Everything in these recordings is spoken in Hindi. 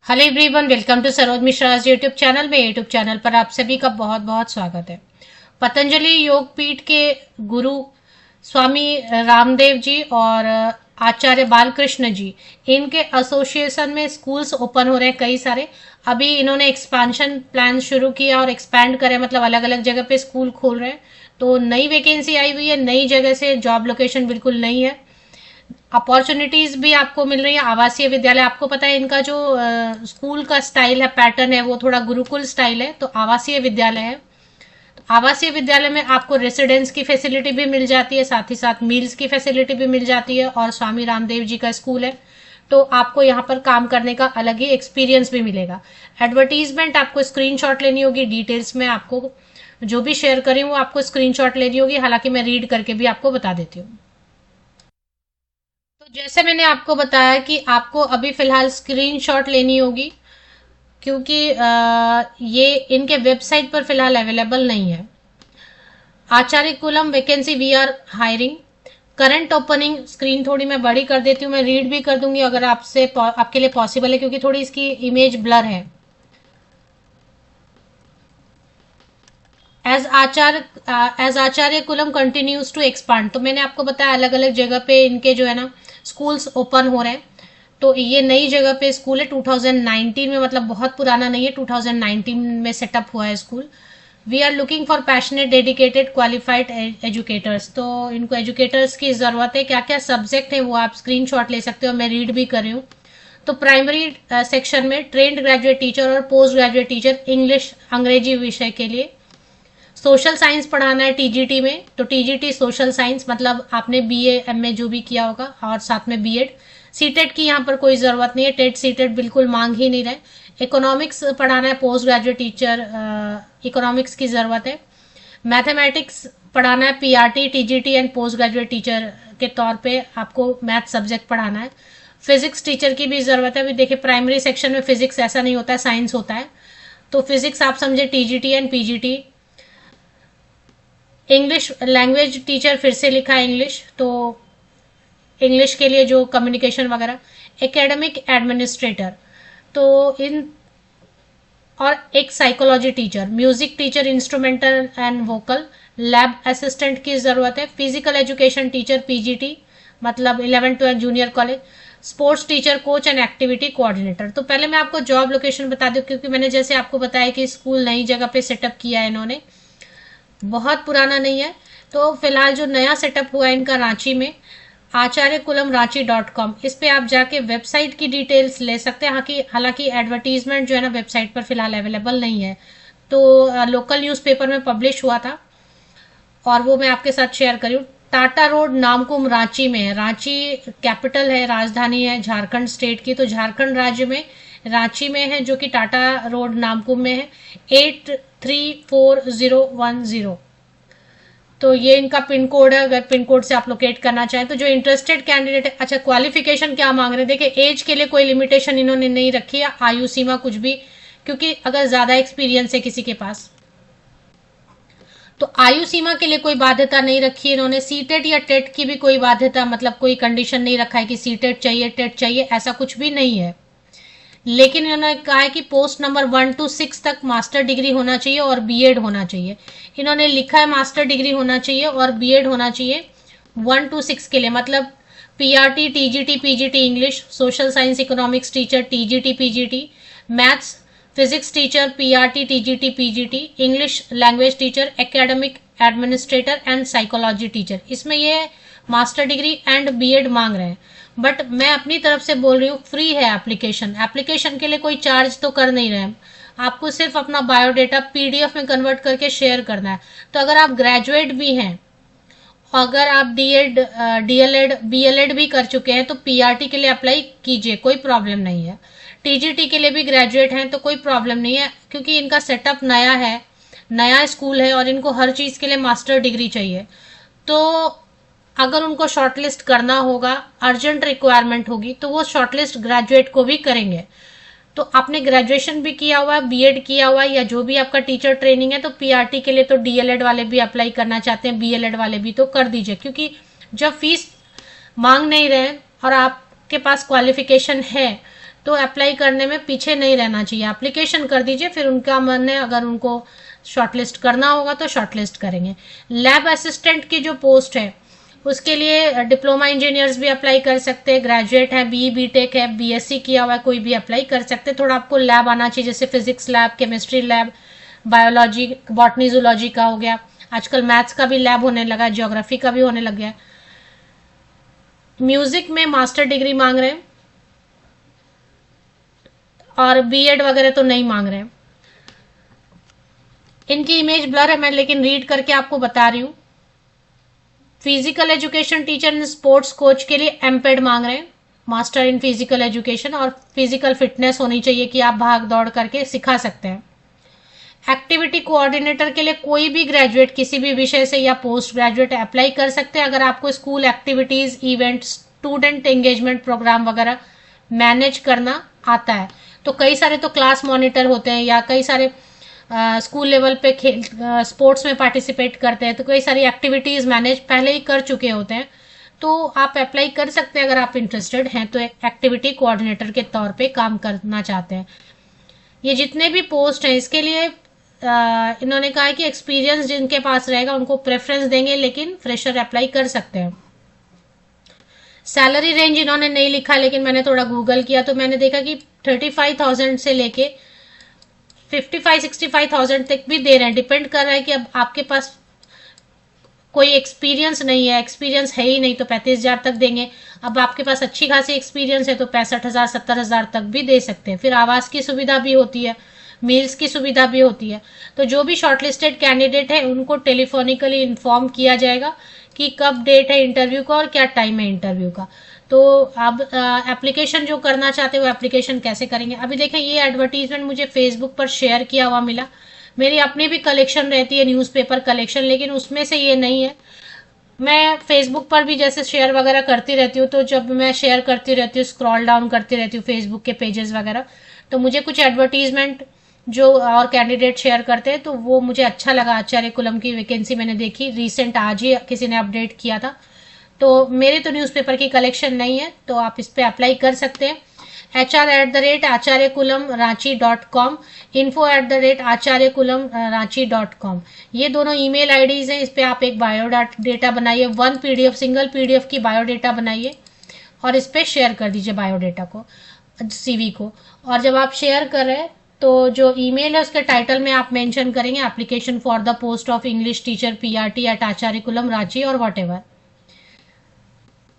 Hello everyone, welcome to Saroj Mishra YouTube channel में। यूट्यूब चैनल पर आप सभी का बहुत बहुत स्वागत है। पतंजलि योग पीठ के गुरु स्वामी रामदेव जी और आचार्य बालकृष्ण जी, इनके एसोसिएशन में स्कूल्स ओपन हो रहे हैं कई सारे। अभी इन्होंने एक्सपेंशन प्लान शुरू किया और एक्सपैंड करे, मतलब अलग अलग जगह पे स्कूल खोल रहे हैं। तो नई वैकेंसी आई हुई है, नई जगह से, जॉब लोकेशन बिल्कुल नई है। अपॉर्चुनिटीज भी आपको मिल रही है। आवासीय विद्यालय, आपको पता है इनका जो स्कूल का स्टाइल है, पैटर्न है, वो थोड़ा गुरुकुल स्टाइल है, तो आवासीय विद्यालय है। तो आवासीय विद्यालय में आपको रेसिडेंस की फैसिलिटी भी मिल जाती है, साथ ही साथ मील्स की फैसिलिटी भी मिल जाती है, और स्वामी रामदेव जी का स्कूल है, तो आपको यहाँ पर काम करने का अलग ही एक्सपीरियंस भी मिलेगा। एडवर्टीजमेंट आपको स्क्रीनशॉट लेनी होगी, डिटेल्स में आपको जो भी शेयर करी वो आपको स्क्रीनशॉट लेनी होगी, हालांकि मैं रीड करके भी आपको बता देती हूँ। तो जैसे मैंने आपको बताया कि आपको अभी फिलहाल स्क्रीनशॉट लेनी होगी, क्योंकि ये इनके वेबसाइट पर फिलहाल अवेलेबल नहीं है। Acharyakulam vacancy we are hiring. Current opening, screen थोड़ी मैं बड़ी कर देती हूँ, मैं रीड भी कर दूंगी अगर आपके लिए पॉसिबल है, क्योंकि थोड़ी इसकी इमेज ब्लर है। As Acharya Kulam continues to expand, तो मैंने आपको बताया अलग अलग जगह पे इनके जो है ना स्कूल्स ओपन हो रहे हैं। तो ये नई जगह पे स्कूल है 2019 में, मतलब बहुत पुराना नहीं है, 2019 में सेटअप हुआ है school. We are looking for passionate dedicated qualified educators, तो इनको एजुकेटर्स की जरूरत है। क्या क्या सब्जेक्ट है वो आप स्क्रीनशॉट ले सकते हो, मैं रीड भी कर रही हूँ। तो प्राइमरी सेक्शन में ट्रेंड ग्रेजुएट टीचर और पोस्ट ग्रेजुएट टीचर, इंग्लिश अंग्रेजी विषय के लिए। सोशल साइंस पढ़ाना है टीजीटी में, तो टीजीटी सोशल साइंस, मतलब आपने बीए एमए जो भी किया होगा, और साथ में बीएड। सीटेट की यहाँ पर कोई जरूरत नहीं है, टेट सीटेट बिल्कुल मांग ही नहीं रहे। इकोनॉमिक्स पढ़ाना है, पोस्ट ग्रेजुएट टीचर इकोनॉमिक्स की जरूरत है। मैथमेटिक्स पढ़ाना है, PRT TGT and post graduate teacher के तौर पे आपको मैथ सब्जेक्ट पढ़ाना है। फिजिक्स टीचर की भी जरूरत है। अभी देखिए प्राइमरी सेक्शन में फिजिक्स ऐसा नहीं होता है, साइंस होता है, तो फिजिक्स आप समझे TGT and PGT. English language teacher, फिर से लिखा है इंग्लिश, तो इंग्लिश के लिए जो कम्युनिकेशन वगैरह। एकेडमिक एडमिनिस्ट्रेटर, तो इन, और एक psychology teacher, music teacher instrumental and vocal, lab assistant की जरूरत है। फिजिकल एजुकेशन टीचर पीजीटी, मतलब 11-12 junior college. Sports teacher, coach and activity coordinator. तो पहले मैं आपको जॉब लोकेशन बता दूं, क्योंकि मैंने जैसे आपको बताया कि स्कूल नई जगह पे सेटअप किया है इन्होंने, बहुत पुराना नहीं है। तो फिलहाल जो नया सेटअप हुआ है इनका रांची में, आचार्य कुलम रांची.com, इस पे आप जाके वेबसाइट की डिटेल्स ले सकते हैं। हालांकि एडवर्टीजमेंट जो है ना वेबसाइट पर फिलहाल अवेलेबल नहीं है, तो लोकल न्यूज़पेपर में पब्लिश हुआ था और वो मैं आपके साथ शेयर करी हूँ। टाटा रोड नामकुम रांची में है। रांची कैपिटल है, राजधानी है झारखंड स्टेट की, तो झारखंड राज्य में रांची में है, जो कि टाटा रोड नामकुम में है। 834010, तो ये इनका पिन कोड है। अगर पिन कोड से आप लोकेट करना चाहें तो जो इंटरेस्टेड कैंडिडेट है। अच्छा, क्वालिफिकेशन क्या मांग रहे हैं, देखिए एज के लिए कोई लिमिटेशन इन्होंने नहीं रखी है, आयु सीमा कुछ भी, क्योंकि अगर ज्यादा एक्सपीरियंस है किसी के पास तो आयु सीमा के लिए कोई बाध्यता नहीं रखी है इन्होंने। सीटेट या टेट की भी कोई बाध्यता, मतलब कोई कंडीशन नहीं रखा है कि सीटेट चाहिए टेट चाहिए, ऐसा कुछ भी नहीं है। लेकिन इन्होंने कहा है कि पोस्ट नंबर 1 to 6 तक मास्टर डिग्री होना चाहिए और बीएड होना चाहिए। इन्होंने लिखा है मास्टर डिग्री होना चाहिए और बीएड होना चाहिए 1 to 6 के लिए, मतलब PRT TGT PGT English, social science economics teacher TGT PGT, maths physics teacher PRT TGT PGT, English language teacher, academic administrator and psychology teacher. इसमें ये मास्टर डिग्री एंड बीएड मांग रहे हैं, बट मैं अपनी तरफ से बोल रही हूँ फ्री है एप्लीकेशन। एप्लीकेशन के लिए कोई चार्ज तो कर नहीं रहे हैं, आपको सिर्फ अपना बायोडेटा पीडीएफ में कन्वर्ट करके शेयर करना है। तो अगर आप ग्रेजुएट भी हैं, अगर आप डीएड डीएलएड बीएलएड भी कर चुके हैं, तो पीआरटी के लिए अप्लाई कीजिए, कोई प्रॉब्लम नहीं है। टीजीटी के लिए भी ग्रेजुएट हैं तो कोई प्रॉब्लम नहीं है, क्योंकि इनका सेटअप नया है, नया स्कूल है, और इनको हर चीज के लिए मास्टर डिग्री चाहिए। तो अगर उनको शॉर्टलिस्ट करना होगा, अर्जेंट रिक्वायरमेंट होगी, तो वो शॉर्टलिस्ट ग्रेजुएट को भी करेंगे। तो आपने ग्रेजुएशन भी किया हुआ है, बीएड किया हुआ है, या जो भी आपका टीचर ट्रेनिंग है, तो पीआरटी के लिए तो डीएलएड वाले भी अप्लाई करना चाहते हैं, बीएलएड वाले भी, तो कर दीजिए। क्योंकि जब फीस मांग नहीं रहे और आपके पास क्वालिफिकेशन है, तो अप्लाई करने में पीछे नहीं रहना चाहिए, एप्लीकेशन कर दीजिए, फिर उनका मन है अगर उनको शॉर्टलिस्ट करना होगा तो शॉर्टलिस्ट करेंगे। लैब असिस्टेंट की जो पोस्ट है उसके लिए डिप्लोमा इंजीनियर्स भी अप्लाई कर सकते हैं, ग्रेजुएट है, बी बीटेक है, बीएससी किया हुआ है, कोई भी अप्लाई कर सकते हैं। थोड़ा आपको लैब आना चाहिए, जैसे physics lab, chemistry lab, biology, botany, zoology का हो गया, आजकल मैथ्स का भी लैब होने लगा है, ज्योग्राफी का भी होने लग गया है। म्यूजिक में मास्टर डिग्री मांग रहे हैं और बीएड वगैरह तो नहीं मांग रहे हैं। इनकी इमेज ब्लर है मैं लेकिन रीड करके आपको बता रही हूँ। Physical education teacher and sports coach के लिए एमपेड मांग रहे हैं, मास्टर इन फिजिकल एजुकेशन, और फिजिकल फिटनेस होनी चाहिए कि आप भाग दौड़ करके सिखा सकते हैं। एक्टिविटी कोऑर्डिनेटर के लिए कोई भी ग्रेजुएट किसी भी विषय से या पोस्ट ग्रेजुएट अप्लाई कर सकते हैं अगर आपको school activities, event, student engagement program वगैरह मैनेज करना आता है। तो कई सारे तो क्लास मॉनिटर होते हैं या कई सारे स्कूल लेवल पे खेल स्पोर्ट्स में पार्टिसिपेट करते हैं, तो कई सारी एक्टिविटीज मैनेज पहले ही कर चुके होते हैं, तो आप अप्लाई कर सकते हैं अगर आप इंटरेस्टेड हैं तो एक्टिविटी कोऑर्डिनेटर के तौर पे काम करना चाहते हैं। ये जितने भी पोस्ट हैं इसके लिए इन्होंने कहा है कि एक्सपीरियंस जिनके पास रहेगा उनको प्रेफरेंस देंगे, लेकिन फ्रेशर अप्लाई कर सकते हैं। सैलरी रेंज इन्होंने नहीं लिखा, लेकिन मैंने थोड़ा गूगल किया तो मैंने देखा कि 35,000 से लेके 55-65,000 तक भी दे रहे हैं। डिपेंड कर रहा है कि अब आपके पास कोई एक्सपीरियंस नहीं है, एक्सपीरियंस है ही नहीं तो 35,000 तक देंगे। अब आपके पास अच्छी खासी एक्सपीरियंस है तो 65,000 70,000 तक भी दे सकते हैं। फिर आवास की सुविधा भी होती है, मील्स की सुविधा भी होती है। तो जो भी शॉर्टलिस्टेड कैंडिडेट है उनको टेलीफोनिकली इन्फॉर्म किया जाएगा कि कब डेट है इंटरव्यू का और क्या टाइम है इंटरव्यू का। तो अब एप्लीकेशन जो करना चाहते हो एप्लीकेशन कैसे करेंगे। अभी देखें ये एडवर्टीजमेंट मुझे फेसबुक पर शेयर किया हुआ मिला। मेरी अपनी भी कलेक्शन रहती है न्यूज़पेपर कलेक्शन, लेकिन उसमें से ये नहीं है। मैं फेसबुक पर भी जैसे शेयर वगैरह करती रहती हूँ, तो जब मैं शेयर करती रहती हूँ स्क्रॉल डाउन करती रहती हूँ फेसबुक के पेजेस वगैरह, तो मुझे कुछ एडवर्टीजमेंट जो और कैंडिडेट शेयर करते हैं तो वो मुझे अच्छा लगा। आचार्य कुलम की वैकेंसी मैंने देखी, रिसेंट आज ही किसी ने अपडेट किया था। तो मेरे तो न्यूज़पेपर की कलेक्शन नहीं है तो आप इस पर अप्लाई कर सकते हैं। HR@acharyakulamranchi.com, info@acharyakulamranchi.com, ये दोनों ईमेल आईडीज हैं। इस पर आप एक बायोडाटा बनाइए, 1 PDF सिंगल PDF की बायोडाटा बनाइए और इस पर शेयर कर दीजिए बायोडाटा को, CV को। और जब आप शेयर कर रहे हैं तो जो ईमेल है उसके टाइटल में आप मेंशन करेंगे application for the post of English teacher PRT at Acharya Kulam Ranchi और व्हाटएवर।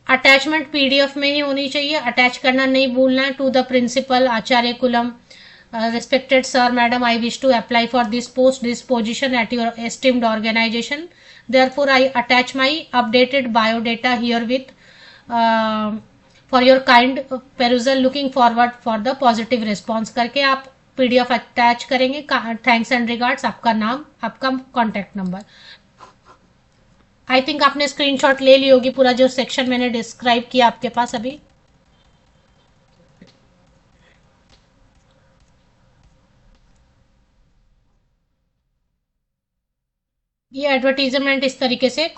अटैचमेंट PDF में ही होनी चाहिए, अटैच करना नहीं भूलना है। To the principal Acharya Kulam, respected sir, madam, I wish to apply for this post, this position at your esteemed organization. Therefore, I attach my updated biodata herewith for your kind perusal. Looking forward for the positive response करके आप PDF अटैच करेंगे। थैंक्स एंड रिगार्ड्स, आपका नाम, आपका कॉन्टैक्ट नंबर। आई थिंक आपने स्क्रीनशॉट ले ली होगी पूरा जो सेक्शन मैंने डिस्क्राइब किया आपके पास अभी। ये एडवर्टीजमेंट इस तरीके से